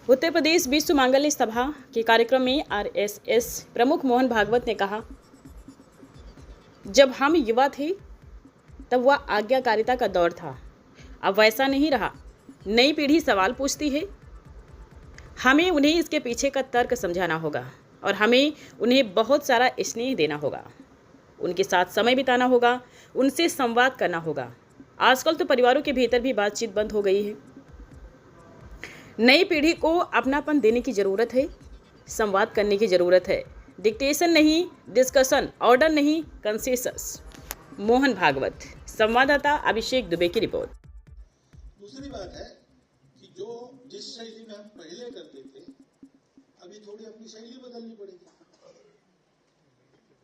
उत्तर प्रदेश विश्व मांगल्य सभा के कार्यक्रम में आरएसएस प्रमुख मोहन भागवत ने कहा, जब हम युवा थे तब वह आज्ञाकारिता का दौर था, अब वैसा नहीं रहा। नई पीढ़ी सवाल पूछती है, हमें उन्हें इसके पीछे का तर्क समझाना होगा और हमें उन्हें बहुत सारा स्नेह देना होगा, उनके साथ समय बिताना होगा, उनसे संवाद करना होगा। आजकल तो परिवारों के भीतर भी बातचीत बंद हो गई है। नई पीढ़ी को अपनापन देने की ज़रूरत है, संवाद करने की ज़रूरत है। डिक्टेशन नहीं, डिस्कशन, ऑर्डर नहीं, कंसेंसस। मोहन भागवत। संवाददाता अभिषेक दुबे की रिपोर्ट। दूसरी बात है कि जो जिस शैली में हम पहले करते थे, अभी थोड़ी अपनी शैली बदलनी पड़ेगी।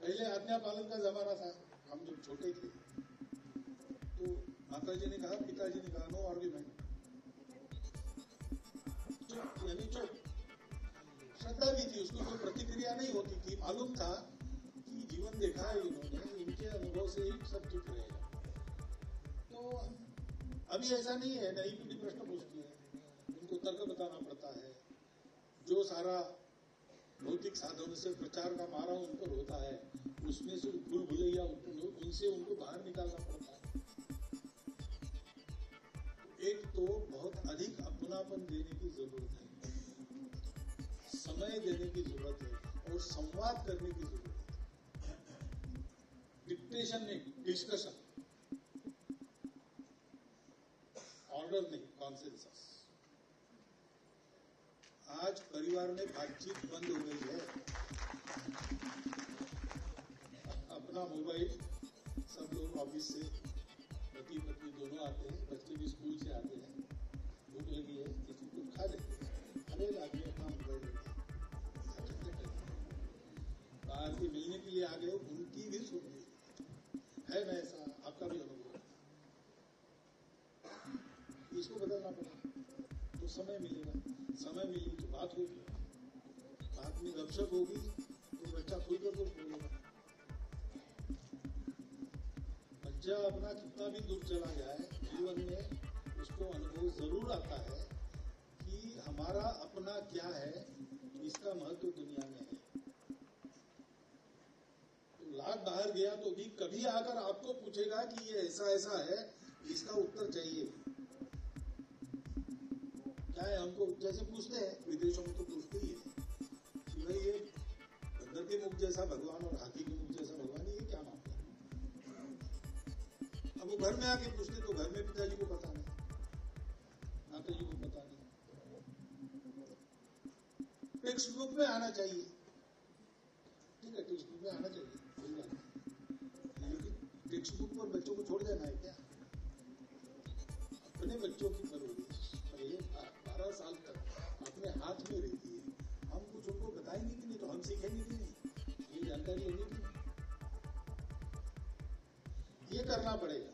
पहले आज्ञा पालन का जमाना था, हम जब छोटे थे तो माताजी ने कहा, पिताजी ने कहा, नो आर्ग्यूमेंट, चुप यानी चुप। श्रद्धा भी थी, उसकी कोई प्रतिक्रिया नहीं होती थी। मालूम था कि जीवन देखा है इन्होंने, इनके अनुभव से ही सब ठीक रहेगा। तो अभी ऐसा नहीं है। नई पीढ़ी प्रश्न पूछती है, उनको तर्क बताना पड़ता है। जो सारा भौतिक साधनों से प्रचार का मारा उन पर होता है, उसमें से भूल भुलैया उनसे उनको बाहर निकालना पड़ता है। एक तो बहुत अधिक अपनापन देने की जरूरत है, समय देने की जरूरत है और संवाद करने की जरूरत है। डिक्टेशन नहीं, डिस्कशन, ऑर्डर नहीं, कॉन्सेंसस। आज परिवार में बातचीत बंद हो गई है। अपना मोबाइल, सब लोग ऑफिस से पति पत्नी दोनों आते हैं, बच्चे भी स्कूल से आते हैं, भूख लगी है, किसी को खा लेते हैं, अरे आदमी अपना मोबाइल बाहर से मिलने के लिए आ गए, उनकी भी सुन है ना। ऐसा आपका भी अनुभव है। इसको बदलना पड़ा तो समय मिलेगा, समय मिली तो बात होगी, बात में गपशप होगी तो बच्चा खुलकर तो बोलेगा। बच्चा अपना कितना भी दूर चला जाए जीवन में, उसको अनुभव जरूर आता है कि हमारा अपना क्या है, इसका महत्व दुनिया में है। तो लाख बाहर गया तो भी कभी आकर आपको पूछेगा कि ये ऐसा ऐसा है, इसका उत्तर चाहिए। क्या है, हमको जैसे पूछते हैं, विदेशों में तो पूछते ही है कि भाई ये बंदर के मुख जैसा भगवान और हाथी के मुख जैसा भगवान, ये क्या मामला है। अब वो घर में आके पूछते तो घर में पिताजी को पता नहीं, माताजी को पता नहीं। टेक्स्ट बुक में आना चाहिए, ठीक है, टेक्स्ट बुक में आना चाहिए, कोई बात नहीं। लेकिन टेक्स्ट बुक पर बच्चों को छोड़ देना है क्या? अपने बच्चों की परवरिश पहले 12 साल तक अपने हाथ में रहती है। हम कुछ उनको बताएंगे कि नहीं, तो हम सीखेंगे कि नहीं, ये जानकारी होगी कि नहीं, ये करना पड़ेगा।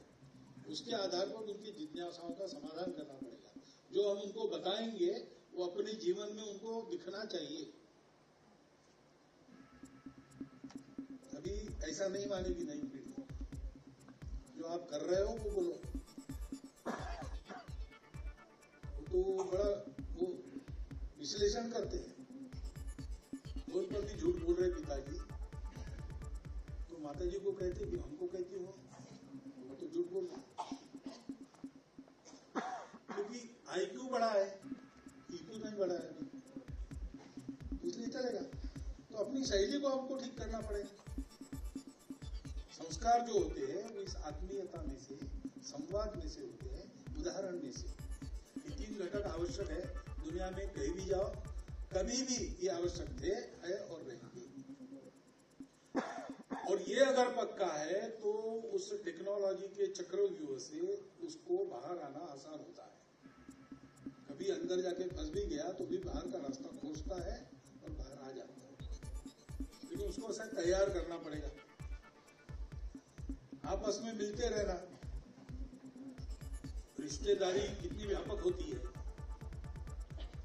उसके आधार पर उनकी जिज्ञासाओं का समाधान करना पड़ेगा। जो हम उनको बताएंगे वो अपने जीवन में उनको दिखना चाहिए। अभी ऐसा नहीं मानेगी नई पीढ़ी, जो आप कर रहे हो वो बोलो, तो बड़ा वो विश्लेषण करते हैं। फोन पर भी झूठ बोल रहे पिताजी, तो माताजी को कहते कि हमको कहती हो, वो तो झूठ बोल रहे, क्योंकि आईक्यू बड़ा है, ईक्यू नहीं बड़ा है अभी, इसलिए चलेगा। तो अपनी शैली को हमको ठीक करना पड़ेगा। संस्कार जो होते हैं वो इस आत्मीयता में से, संवाद में से होते हैं, उदाहरण में से। 3 घटक आवश्यक है। दुनिया में कहीं भी जाओ, कभी भी ये आवश्यक थे, है और रहेंगे। और ये अगर पक्का है तो उस टेक्नोलॉजी के चक्रव्यूह से उसको बाहर आना आसान होता है। कभी अंदर जाके फंस भी गया तो भी बाहर का रास्ता खोजता है और बाहर आ जाता है। लेकिन उसको ऐसा तैयार करना पड़ेगा। आपस में मिलते रहना। रिश्तेदारी कितनी व्यापक होती है,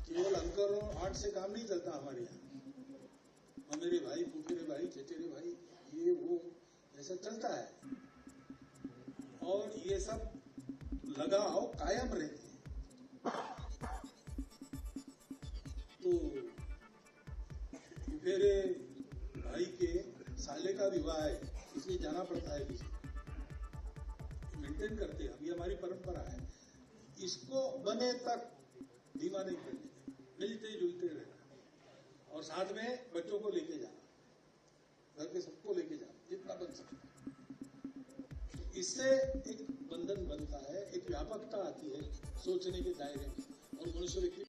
केवल अंकल और आंट से काम नहीं चलता हमारे यहाँ। मेरे भाई, फूफेरे भाई, चचेरे भाई, ये वो ऐसा चलता है। और ये सब लगाव कायम रहते हैं। चचेरे भाई के साले का विवाह है, इसलिए जाना पड़ता है किसी मेंटेन करते हैं। अभी हमारी परंपरा है, इसको बने तक धीमा नहीं करने, मिलते जुलते रहना और साथ में बच्चों को लेके जाना, घर के सबको लेके जाना जितना बन सकता। इससे एक बंधन बनता है, एक व्यापकता आती है सोचने के दायरे में और मनुष्य व्यक्ति